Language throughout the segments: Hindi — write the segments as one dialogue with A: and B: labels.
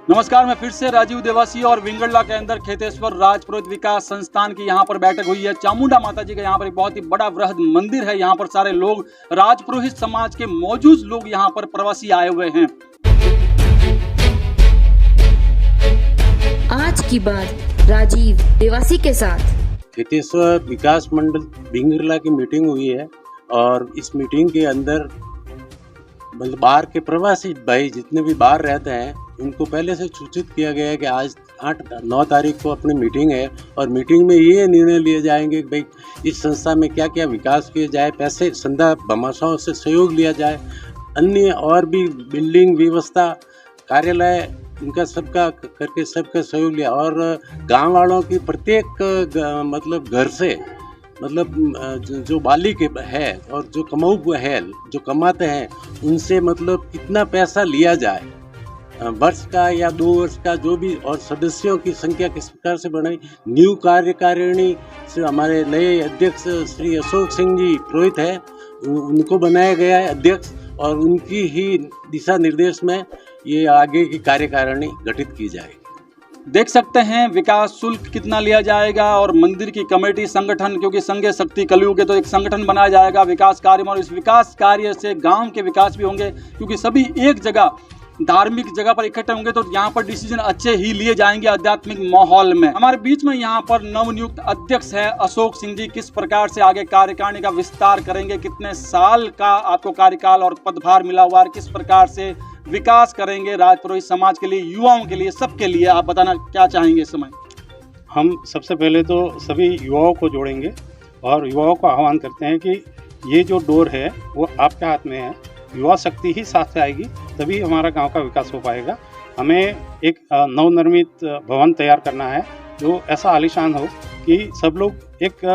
A: नमस्कार, मैं फिर से राजीव देवासी और विंगड़ला के अंदर खेतेश्वर राजपुरोहित विकास संस्थान की यहाँ पर बैठक हुई है। चामुंडा माता जी का यहाँ पर एक बहुत ही बड़ा वृहद मंदिर है। यहाँ पर सारे लोग राजपुरोहित समाज के मौजूद लोग यहाँ पर प्रवासी आए हुए हैं।
B: आज की बात राजीव देवासी के साथ।
C: खेतेश्वर विकास मंडल विंगड़ला की मीटिंग हुई है और इस मीटिंग के अंदर बाहर के प्रवासी भाई जितने भी बाहर रहते हैं उनको पहले से सूचित किया गया है कि आज 8-9 तारीख को अपनी मीटिंग है और मीटिंग में ये निर्णय लिए जाएंगे कि भाई इस संस्था में क्या क्या विकास किया जाए, पैसे संधा भामाशाहों से सहयोग लिया जाए, अन्य और भी बिल्डिंग व्यवस्था कार्यालय इनका सबका करके सबका सहयोग लिया और गांव वालों की प्रत्येक मतलब घर से मतलब जो बालिक है और जो कमाऊ हुआ है जो कमाते हैं उनसे मतलब कितना पैसा लिया जाए वर्ष का या 2 वर्ष का जो भी, और सदस्यों की संख्या किस प्रकार से बढ़ाई। न्यू कार्यकारिणी से हमारे नए अध्यक्ष श्री अशोक सिंह जी पुरोहित है, उनको बनाया गया है अध्यक्ष और उनकी ही दिशा निर्देश में ये आगे की कार्यकारिणी गठित की जाएगी।
A: देख सकते हैं विकास शुल्क कितना लिया जाएगा और मंदिर की कमेटी संगठन, क्योंकि संघ शक्ति कलयुग है तो एक संगठन बनाया जाएगा विकास कार्य में और इस विकास कार्य से गांव के विकास भी होंगे, क्योंकि सभी एक जगह धार्मिक जगह पर इकट्ठे होंगे तो यहाँ पर डिसीजन अच्छे ही लिए जाएंगे आध्यात्मिक माहौल में। हमारे बीच में यहाँ पर नवनियुक्त अध्यक्ष है अशोक सिंह जी। किस प्रकार से आगे कार्यकारिणी का विस्तार करेंगे, कितने साल का आपको कार्यकाल और पदभार मिला हुआ है, किस प्रकार से विकास करेंगे राजपुरोहित समाज के लिए, युवाओं के लिए, सबके लिए, आप बताना क्या चाहेंगे इस समय?
D: हम सबसे पहले तो सभी युवाओं को जोड़ेंगे और युवाओं को आह्वान करते हैं कि ये जो डोर है वो आपके हाथ में है। युवा शक्ति ही साथ आएगी तभी हमारा गांव का विकास हो पाएगा। हमें एक नवनिर्मित भवन तैयार करना है जो ऐसा आलीशान हो कि सब लोग एक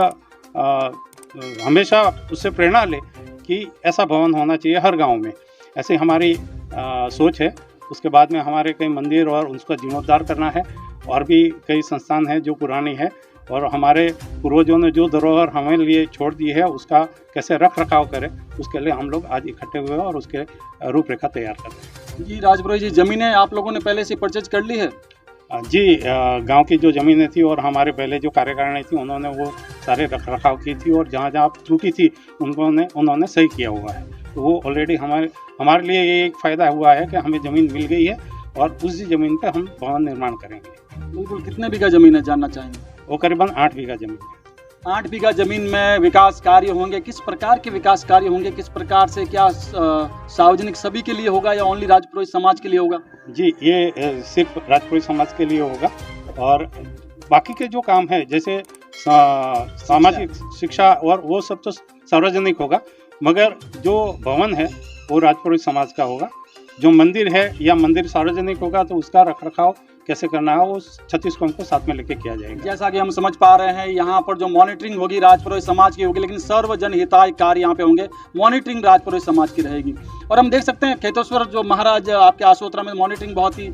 D: हमेशा उससे प्रेरणा ले कि ऐसा भवन होना चाहिए हर गांव में। ऐसे हमारी सोच है। उसके बाद में हमारे कई मंदिर और उसका जीर्णोद्धार करना है और भी कई संस्थान हैं जो पुरानी है और हमारे पूर्वजों ने जो धरोहर हमें लिए छोड़ दी है उसका कैसे रख रखाव करें, उसके लिए हम लोग आज इकट्ठे हुए हैं और उसके रूपरेखा तैयार कर रहे हैं।
A: जी राजपुरोहित जी, ज़मीनें आप लोगों ने पहले से परचेज कर ली है?
D: जी, गांव की जो ज़मीनें थी और हमारे पहले जो कार्यकारिणी थी उन्होंने वो सारे रख रखाव की थी और जहाँ जहाँ त्रुटि थी उन्होंने सही किया हुआ है। तो वो ऑलरेडी हमारे लिए ये एक फ़ायदा हुआ है कि हमें ज़मीन मिल गई है और उसी ज़मीन पर हम भवन निर्माण करेंगे।
A: बिल्कुल। कितने बीघा ज़मीन है जानना चाहेंगे?
D: वो करीबन 8 बीघा ज़मीन है।
A: 8 बीघा ज़मीन में विकास कार्य होंगे। किस प्रकार के विकास कार्य होंगे, किस प्रकार से, क्या सार्वजनिक सभी के लिए होगा या ओनली राजपुरोहित समाज के लिए होगा?
D: जी, ये सिर्फ राजपुरोहित समाज के लिए होगा और बाकी के जो काम है जैसे सामाजिक शिक्षा और वो सब तो सार्वजनिक होगा, मगर जो भवन है वो राजपुरोहित समाज का होगा। जो मंदिर है या मंदिर सार्वजनिक होगा तो उसका रखरखाव कैसे करना है वो 36 को हमको साथ में लेके किया जाएगा।
A: जैसा कि हम समझ पा रहे हैं यहाँ पर जो मॉनिटरिंग होगी राजपुरोहित समाज की होगी, लेकिन सर्वजन हिताय कार्य यहाँ पे होंगे, मॉनिटरिंग राजपुरोहित समाज की रहेगी। और हम देख सकते हैं खेतेश्वर जो महाराज आपके आशोत्रा में मॉनिटरिंग बहुत ही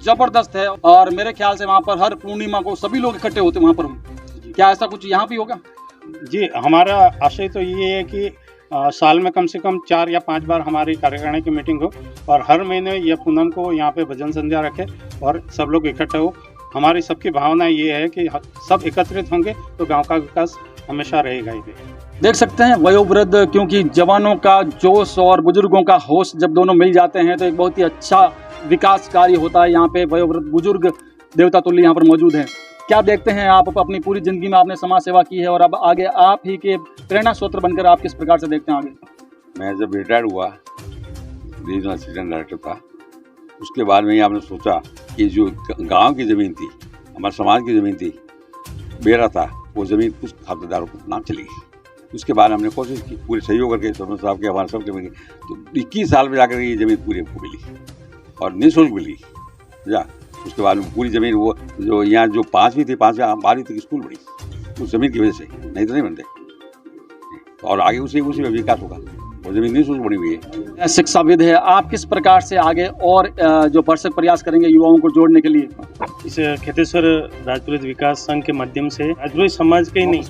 A: जबरदस्त है और मेरे ख्याल से वहाँ पर हर पूर्णिमा को सभी लोग इकट्ठे होते वहाँ पर हों। क्या ऐसा कुछ यहाँ भी होगा?
D: जी, हमारा आशय तो ये है कि साल में कम से कम 4 या 5 बार हमारी कार्यकारिणी की मीटिंग हो और हर महीने या पूनम को यहाँ पे भजन संध्या रखे और सब लोग इकट्ठे हो। हमारी सबकी भावना ये है कि सब एकत्रित होंगे तो गांव का विकास हमेशा रहेगा ही।
A: देख सकते हैं वयोवृद्ध, क्योंकि जवानों का जोश और बुजुर्गों का होश जब दोनों मिल जाते हैं तो एक बहुत ही अच्छा विकास कार्य होता है। यहाँ पे वयोवृद्ध बुजुर्ग देवता तुल्य यहाँ पर मौजूद हैं। क्या देखते हैं आप? अपनी पूरी जिंदगी में आपने समाज सेवा की है और अब आगे आप ही के प्रेरणा स्रोत बनकर आप किस प्रकार से देखते हैं आगे?
E: मैं जब रिटायर्ड हुआ रीजनल असिस्टेंट डायरेक्टर था, उसके बाद में आपने सोचा कि जो गांव की ज़मीन थी, हमारे समाज की ज़मीन थी, बेरा था, वो ज़मीन कुछ खातेदारों को नाम चली गई। उसके बाद हमने कोशिश की पूरे सहयोग करके सरपंच साहब के हमारे सबके मिली तो 21 साल में जाकर ये ज़मीन पूरी हमको मिली और निःशुल्क मिली। जा उसके बाद में पूरी ज़मीन वो जो यहाँ जो 5वीं थी 12वीं तक स्कूल बनी उस ज़मीन की वजह से, नहीं तो नहीं बनते। और आगे उसी में विकास होगा। वो ज़मीन निःशुल्क बनी हुई है।
A: शिक्षाविद है, आप किस प्रकार से आगे और जो भरसक प्रयास करेंगे युवाओं को जोड़ने के लिए?
F: इस खेतेश्वर राजपुरोहित विकास संघ के माध्यम से राजपुरोहित समाज के ही नहीं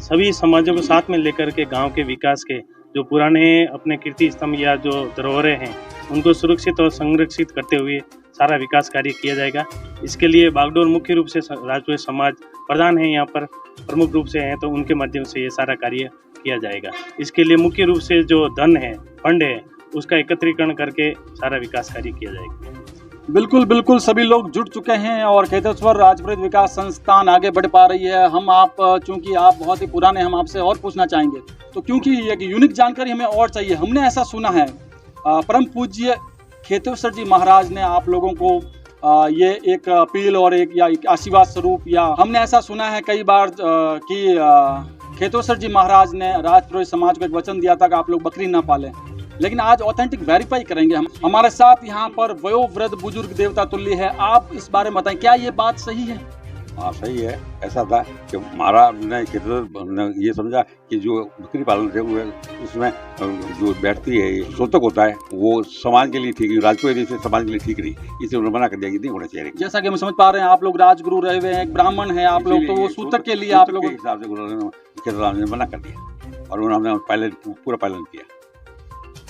F: सभी समाजों को साथ में लेकर के गांव के विकास के जो पुराने अपने कीर्ति स्तंभ या जो धरोहरें हैं उनको सुरक्षित और संरक्षित करते हुए सारा विकास कार्य किया जाएगा। इसके लिए बागडोर मुख्य रूप से राजपूत समाज प्रधान है, यहाँ पर प्रमुख रूप से हैं, तो उनके माध्यम से ये सारा कार्य किया जाएगा। इसके लिए मुख्य रूप से जो धन है, फंड है, उसका एकत्रीकरण करके सारा विकास कार्य किया जाएगा।
A: बिल्कुल बिल्कुल, सभी लोग जुट चुके हैं और खेतेश्वर राजपुरोहित विकास संस्थान आगे बढ़ पा रही है। हम आप चूंकि आप बहुत ही पुराने, हम आपसे और पूछना चाहेंगे, तो क्योंकि एक यूनिक जानकारी हमें और चाहिए। हमने ऐसा सुना है, परम पूज्य खेतेश्वर जी महाराज ने आप लोगों को ये एक अपील और एक आशीर्वाद स्वरूप, या हमने ऐसा सुना है कई बार कि खेतेश्वर जी महाराज ने राजपुरोहित समाज को एक वचन दिया था कि आप लोग बकरी ना पालें। लेकिन आज ऑथेंटिक वेरीफाई करेंगे हम। हमारे साथ यहाँ पर वयोवृद्ध बुजुर्ग देवता तुल्य है। आप इस बारे में बताएं, क्या ये बात सही है?
E: हाँ सही है। ऐसा था कि महाराज ने ये समझा कि जो बकरी पालन है वो उसमें जो बैठती है शोतक होता है वो समाज के लिए ठीक, राजपूत से समाज के लिए ठीक नहीं, इसे उन्होंने मना कर दिया कि नहीं होना चाहिए।
A: जैसा कि हम समझ पा रहे हैं, आप लोग राजगुरु रहे हुए हैं, एक ब्राह्मण है आप लोग, तो वो सूतक के लिए आप लोग
E: हिसाब से उन्होंने मना कर दिया और उन्होंने पूरा पालन किया।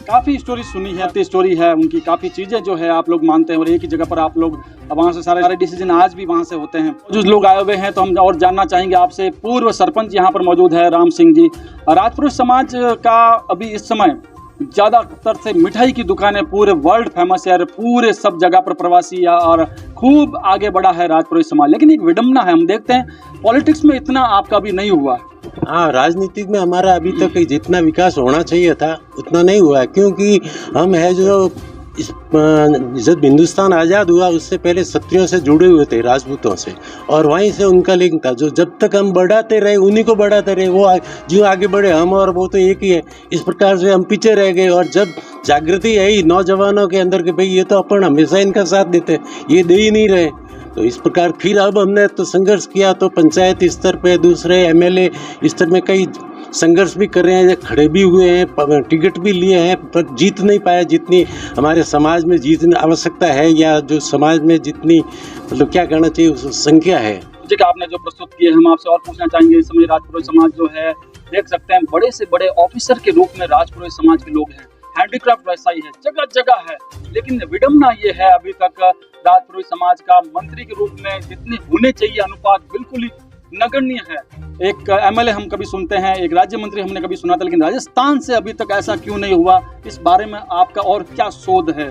A: काफ़ी स्टोरी सुनी है, स्टोरी है उनकी, काफ़ी चीज़ें जो है आप लोग मानते हैं और एक ही जगह पर आप लोग वहाँ से सारे डिसीजन आज भी वहाँ से होते हैं। जो लोग आए हुए हैं तो हम और जानना चाहेंगे आपसे। पूर्व सरपंच यहाँ पर मौजूद है राम सिंह जी। राजपुरोहित समाज का अभी इस समय ज़्यादातर से मिठाई की दुकानें पूरे वर्ल्ड फेमस है, पूरे सब जगह पर प्रवासी और खूब आगे बढ़ा है राजपुरोहित समाज। लेकिन एक विडम्बना है, हम देखते हैं पॉलिटिक्स में इतना आपका अभी नहीं हुआ।
C: हाँ, राजनीतिक में हमारा अभी तक जितना विकास होना चाहिए था उतना नहीं हुआ है, क्योंकि हम है जो जब हिंदुस्तान आज़ाद हुआ उससे पहले क्षत्रियों से जुड़े हुए थे, राजपूतों से, और वहीं से उनका लिंक था। जो जब तक हम बढ़ाते रहे उन्हीं को बढ़ाते रहे, वो जो आगे बढ़े हम और वो तो एक ही है। इस प्रकार से हम पीछे रह गए। और जब जागृति आई नौजवानों के अंदर कि भाई ये तो अपन हमेशा इनका साथ देते, ये दे ही नहीं रहे, तो इस प्रकार फिर अब हमने तो संघर्ष किया। तो पंचायत स्तर पे, दूसरे MLA स्तर में कई संघर्ष भी कर रहे हैं, खड़े भी हुए हैं, टिकट भी लिए हैं, पर जीत नहीं पाया जितनी हमारे समाज में जीतने आवश्यकता है, या जो समाज में जितनी मतलब क्या कहना चाहिए उस संख्या है।
A: जी, आपने जो प्रस्तुत किए हम आपसे और पूछना चाहेंगे। इस समय राजपुरोहित समाज जो है देख सकते हैं बड़े से बड़े ऑफिसर के रूप में राजपुरोहित समाज के लोग हैं, हैंडीक्राफ्ट वैसा ही है, जगह जगह है। लेकिन विडम्बना ये है अभी तक राजपुरोहित समाज का मंत्री के रूप में जितने होने चाहिए अनुपात बिल्कुल ही नगण्य है। एक MLA हम कभी सुनते हैं, एक राज्य मंत्री हमने कभी सुना था, लेकिन राजस्थान से अभी तक ऐसा क्यों नहीं हुआ? इस बारे में आपका और क्या शोध है?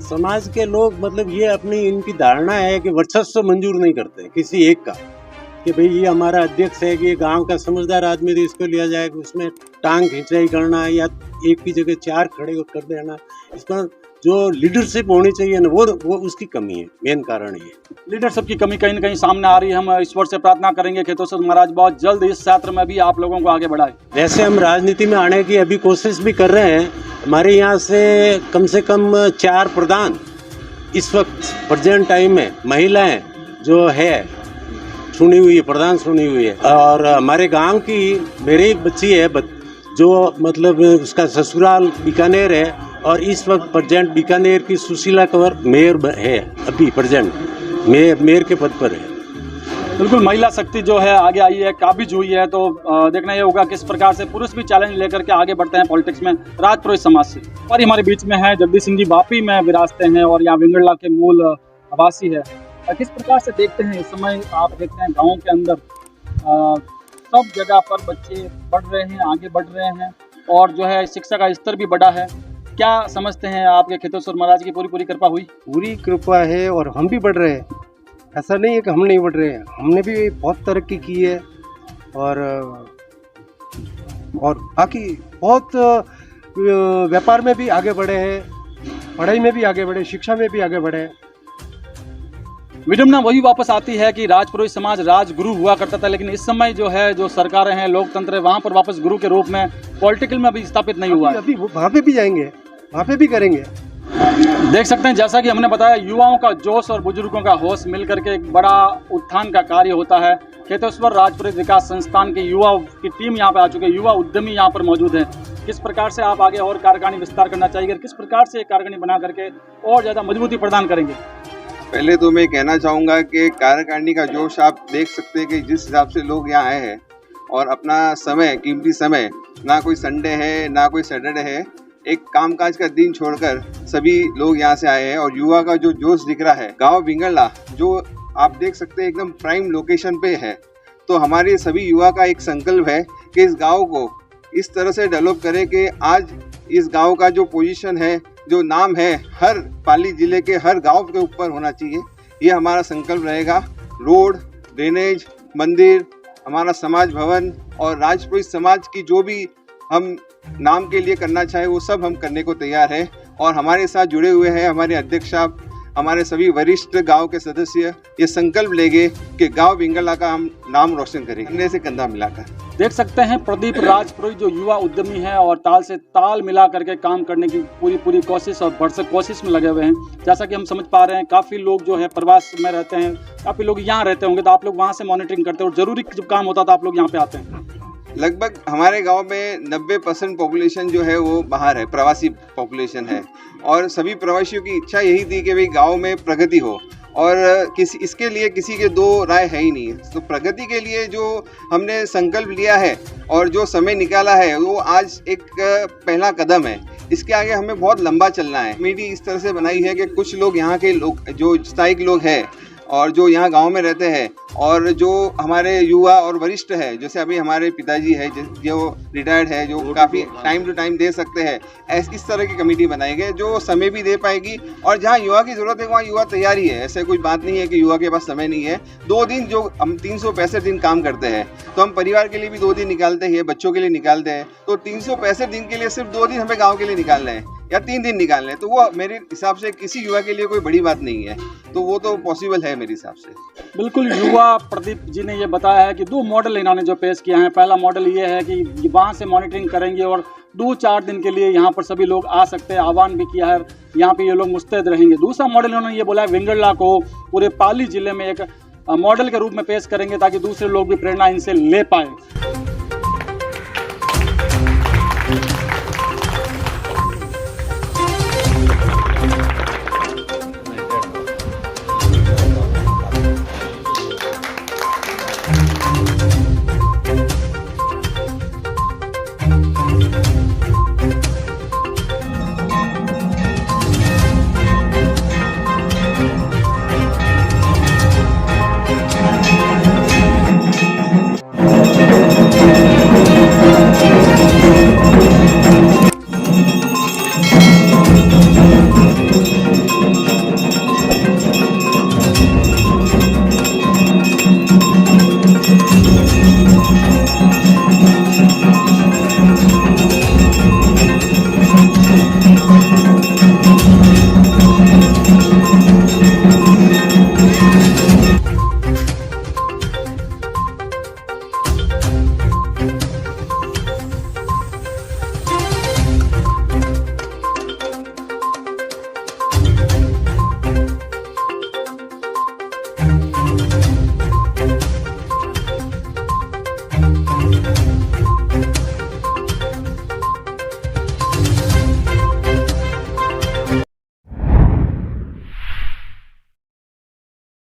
C: समाज के लोग मतलब ये अपनी इनकी धारणा है कि वर्चस्व मंजूर नहीं करते किसी एक का, कि भाई ये हमारा अध्यक्ष है, कि ये गांव का समझदार आदमी तो इसको लिया जाएगा, उसमें टांग खिंचाई करना या एक की जगह 4 खड़े कर देना, इस पर जो लीडरशिप होनी चाहिए ना वो उसकी कमी है। मेन कारण ये
A: लीडरशिप की कमी कहीं न कहीं सामने आ रही है। हम ईश्वर से प्रार्थना करेंगे खेतेश्वर महाराज बहुत जल्द इस क्षेत्र में भी आप लोगों को आगे बढ़ाए।
C: वैसे हम राजनीति में आने की अभी कोशिश भी कर रहे हैं। हमारे यहाँ से कम 4 प्रधान इस वक्त प्रेजेंट टाइम में महिलाएं जो है चुनी हुई है, प्रधान चुनी हुई है। और हमारे गांव की मेरी एक बच्ची है जो मतलब उसका ससुराल बीकानेर है, और इस वक्त प्रेजेंट बीकानेर की सुशीला कंवर मेयर है, अभी प्रेजेंट मेयर के पद पर है।
A: बिल्कुल, महिला शक्ति जो है आगे आई है, काबिज हुई है। तो देखना ये होगा किस प्रकार से पुरुष भी चैलेंज लेकर के आगे बढ़ते हैं पॉलिटिक्स में राजपुरोहित समाज से। और हमारे बीच में है जगदीश सिंह जी, वापी में विराजते हैं और यहाँ विंगड़ला के मूल आवासी है। किस प्रकार से देखते हैं इस समय? आप देखते हैं गाँव के अंदर सब जगह पर बच्चे बढ़ रहे हैं, आगे बढ़ रहे हैं, और जो है शिक्षा का स्तर भी बढ़ा है। क्या समझते हैं आपके खेतेश्वर महाराज की पूरी कृपा हुई?
G: पूरी कृपा है और हम भी बढ़ रहे हैं। ऐसा नहीं है कि हम नहीं बढ़ रहे हैं, हमने भी बहुत तरक्की की है और बाकी बहुत व्यापार में भी आगे बढ़े हैं, पढ़ाई में भी आगे बढ़े, शिक्षा में भी आगे बढ़े हैं।
A: विडम्बना वही वापस आती है कि राजपुरोहित समाज राजगुरु हुआ करता था, लेकिन इस समय जो है जो सरकारें हैं, लोकतंत्र है, वहाँ पर वापस गुरु के रूप में पॉलिटिकल में अभी स्थापित नहीं हुआ है।
G: अभी वहाँ पे भी जाएंगे, वहाँ पे भी करेंगे।
A: देख सकते हैं जैसा कि हमने बताया, युवाओं का जोश और बुजुर्गों का होश मिलकर के एक बड़ा उत्थान का कार्य होता है। खेतेश्वर राजपुरोहित विकास संस्थान की युवा की टीम यहाँ पर आ चुके हैं, युवा उद्यमी यहाँ पर मौजूद हैं। किस प्रकार से आप आगे और कार्यकारिणी विस्तार करना चाहिए, किस प्रकार से कार्यकारिणी बना करके और ज़्यादा मजबूती प्रदान करेंगे?
H: पहले तो मैं कहना चाहूँगा कि कार्यकारिणी का जोश आप देख सकते हैं कि जिस हिसाब से लोग यहाँ आए हैं और अपना समय, कीमती समय, ना कोई संडे है ना कोई सैटरडे है, एक कामकाज का दिन छोड़कर सभी लोग यहाँ से आए हैं और युवा का जो जोश दिख रहा है। गांव बिंगरला जो आप देख सकते हैं एकदम प्राइम लोकेशन पे है, तो हमारे सभी युवा का एक संकल्प है कि इस गांव को इस तरह से डेवलप करें कि आज इस गांव का जो पोजीशन है, जो नाम है, हर पाली जिले के हर गांव के ऊपर होना चाहिए। ये हमारा संकल्प रहेगा। रोड, ड्रेनेज, मंदिर, हमारा समाज भवन और राजपुरोहित समाज की जो भी हम नाम के लिए करना चाहे वो सब हम करने को तैयार है। और हमारे साथ जुड़े हुए हैं हमारे अध्यक्ष साहब, हमारे सभी वरिष्ठ गांव के सदस्य ये संकल्प लेंगे कि गांव बिंगरला का हम नाम रोशन करेंगे, कंधे से कंधा मिलाकर।
A: देख सकते हैं प्रदीप राजपुरोहित जो युवा उद्यमी है और ताल से ताल मिला करके काम करने की पूरी कोशिश और भरसक कोशिश में लगे हुए हैं। जैसा कि हम समझ पा रहे हैं काफ़ी लोग जो है प्रवास में रहते हैं, काफ़ी लोग यहाँ रहते होंगे, तो आप लोग वहाँ से मॉनिटरिंग करते हैं और जरूरी जब काम होता तो आप लोग यहाँ पे आते हैं।
H: लगभग हमारे गांव में 90% पॉपुलेशन जो है वो बाहर है, प्रवासी पॉपुलेशन है और सभी प्रवासियों की इच्छा यही थी कि भाई गांव में प्रगति हो और इसके लिए किसी के दो राय है ही नहीं। तो प्रगति के लिए जो हमने संकल्प लिया है और जो समय निकाला है वो आज एक पहला कदम है। इसके आगे हमें बहुत लंबा चलना है। कमेटी इस तरह से बनाई है कि कुछ लोग यहाँ के लोग जो स्थायिक लोग हैं और जो यहाँ गांव में रहते हैं और जो हमारे युवा और वरिष्ठ है, जैसे अभी हमारे पिताजी है जो रिटायर्ड है, जो काफ़ी टाइम टू टाइम दे सकते हैं, इस तरह की कमेटी बनाई गई जो समय भी दे पाएगी। और जहाँ युवा की ज़रूरत है वहाँ युवा तैयार ही है। ऐसे कोई बात नहीं है कि युवा के पास समय नहीं है। 2 दिन जो हम 365 दिन काम करते हैं तो हम परिवार के लिए भी 2 दिन निकालते हैं, बच्चों के लिए निकालते हैं। तो 365 दिन के लिए सिर्फ 2 दिन हमें गाँव के लिए निकालना है या 3 दिन निकालने हैं, तो वो मेरे हिसाब से किसी युवा के लिए कोई बड़ी बात नहीं है। तो वो तो पॉसिबल है मेरे हिसाब से।
A: बिल्कुल, युवा प्रदीप जी ने ये बताया है कि 2 मॉडल इन्होंने जो पेश किया है। पहला मॉडल ये है कि वहाँ से मॉनिटरिंग करेंगे और 2-4 दिन के लिए यहाँ पर सभी लोग आ सकते हैं, आह्वान भी किया है, यहाँ पे ये लोग मुस्तैद रहेंगे। दूसरा मॉडल इन्होंने ये बोला है बिंगरला को पूरे पाली जिले में एक मॉडल के रूप में पेश करेंगे ताकि दूसरे लोग भी प्रेरणा इनसे ले पाए।